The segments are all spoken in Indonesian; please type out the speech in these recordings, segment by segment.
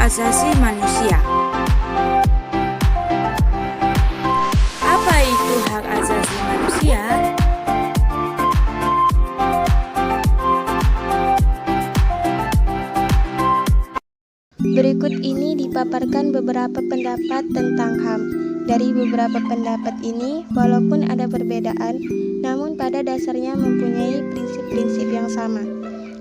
asasi manusia. Apa itu hak asasi manusia? Berikut ini dipaparkan beberapa pendapat tentang HAM. Dari beberapa pendapat ini, walaupun ada perbedaan, namun pada dasarnya mempunyai prinsip-prinsip yang sama.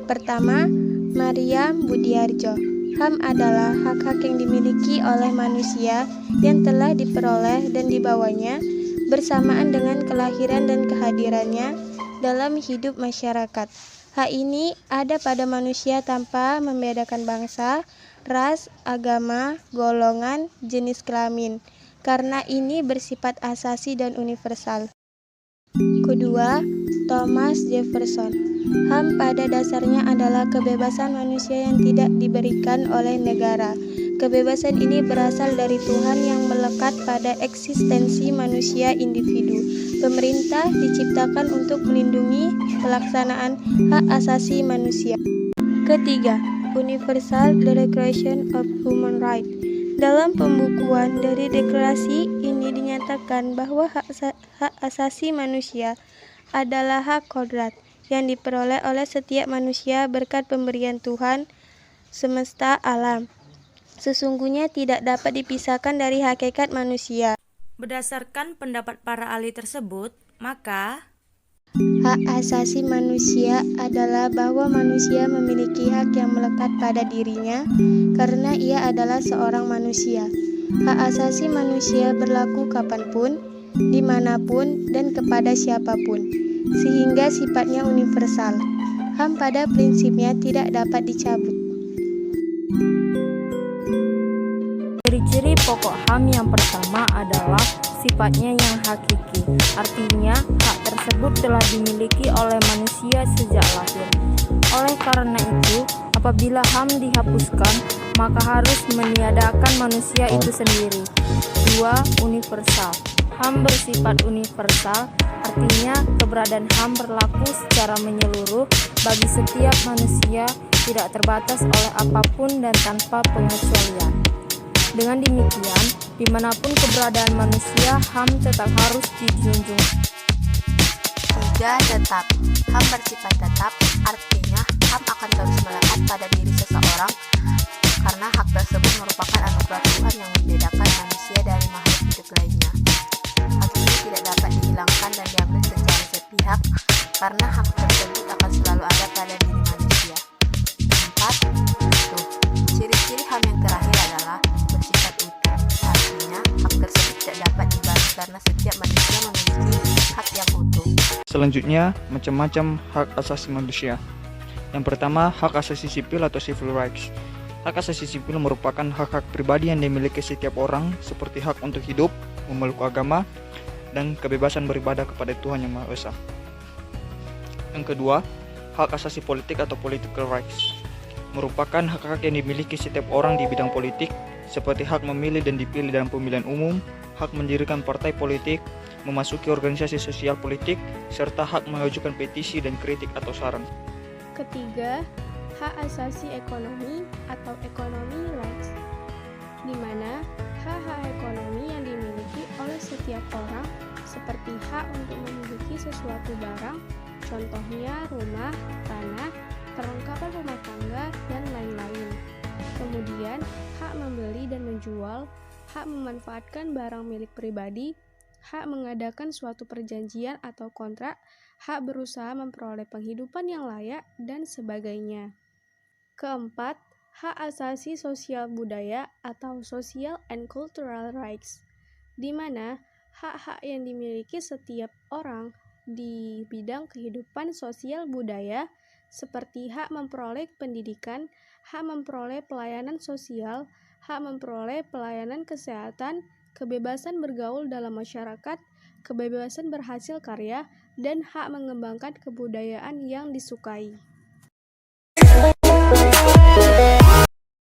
Pertama, Maryam Budiarjo. HAM adalah hak-hak yang dimiliki oleh manusia yang telah diperoleh dan dibawanya bersamaan dengan kelahiran dan kehadirannya dalam hidup masyarakat. Hak ini ada pada manusia tanpa membedakan bangsa, ras, agama, golongan, jenis kelamin, karena ini bersifat asasi dan universal. Kedua, Thomas Jefferson. HAM pada dasarnya adalah kebebasan manusia yang tidak diberikan oleh negara. Kebebasan ini berasal dari Tuhan yang melekat pada eksistensi manusia individu. Pemerintah diciptakan untuk melindungi pelaksanaan hak asasi manusia. Ketiga, Universal Declaration of Human Rights. Dalam pembukuan dari deklarasi ini dinyatakan bahwa hak asasi manusia adalah hak kodrat yang diperoleh oleh setiap manusia berkat pemberian Tuhan semesta alam. Sesungguhnya tidak dapat dipisahkan dari hakikat manusia. Berdasarkan pendapat para ahli tersebut, maka hak asasi manusia adalah bahwa manusia memiliki hak yang melekat pada dirinya karena ia adalah seorang manusia. Hak asasi manusia berlaku kapanpun, dimanapun, dan kepada siapapun, sehingga sifatnya universal. HAM pada prinsipnya tidak dapat dicabut. Ciri-ciri pokok HAM yang pertama adalah sifatnya yang hakiki, artinya hak tersebut telah dimiliki oleh manusia sejak lahir. Oleh karena itu, apabila HAM dihapuskan, maka harus meniadakan manusia itu sendiri. 2. Universal. HAM bersifat universal, artinya keberadaan HAM berlaku secara menyeluruh bagi setiap manusia, tidak terbatas oleh apapun dan tanpa pengecualian. Dengan demikian, dimanapun keberadaan manusia, HAM tetap harus dijunjung. 3. Tetap. HAM bersifat tetap, artinya HAM akan terus melekat pada diri seseorang karena hak tersebut merupakan anugerah Tuhan yang membedakan manusia dari makhluk hidup lainnya. Hak ini tidak dapat dihilangkan dan diambil secara sepihak karena hak tersebut akan selalu ada pada diri manusia. 4. Utuh. Ciri-ciri HAM yang terakhir adalah bersifat utuh, artinya hak tersebut tidak dapat dibagi karena setiap manusia memiliki hak yang utuh. Selanjutnya, macam-macam hak asasi manusia. Yang pertama, hak asasi sipil atau civil rights. Hak asasi sipil merupakan hak-hak pribadi yang dimiliki setiap orang, seperti hak untuk hidup, memeluk agama, dan kebebasan beribadah kepada Tuhan Yang Maha Esa. Yang kedua, hak asasi politik atau political rights. Merupakan hak-hak yang dimiliki setiap orang di bidang politik, seperti hak memilih dan dipilih dalam pemilihan umum, hak mendirikan partai politik, memasuki organisasi sosial politik, serta hak mengajukan petisi dan kritik atau saran. Ketiga, hak asasi ekonomi atau economic rights, di mana hak-hak ekonomi yang dimiliki oleh setiap orang seperti hak untuk memiliki sesuatu barang, contohnya rumah, tanah, perlengkapan rumah tangga, dan lain-lain. Kemudian, hak membeli dan menjual, hak memanfaatkan barang milik pribadi, hak mengadakan suatu perjanjian atau kontrak, hak berusaha memperoleh penghidupan yang layak, dan sebagainya. Keempat, hak asasi sosial budaya atau social and cultural rights, di mana hak-hak yang dimiliki setiap orang di bidang kehidupan sosial budaya seperti hak memperoleh pendidikan, hak memperoleh pelayanan sosial, hak memperoleh pelayanan kesehatan, kebebasan bergaul dalam masyarakat, kebebasan berhasil karya, dan hak mengembangkan kebudayaan yang disukai.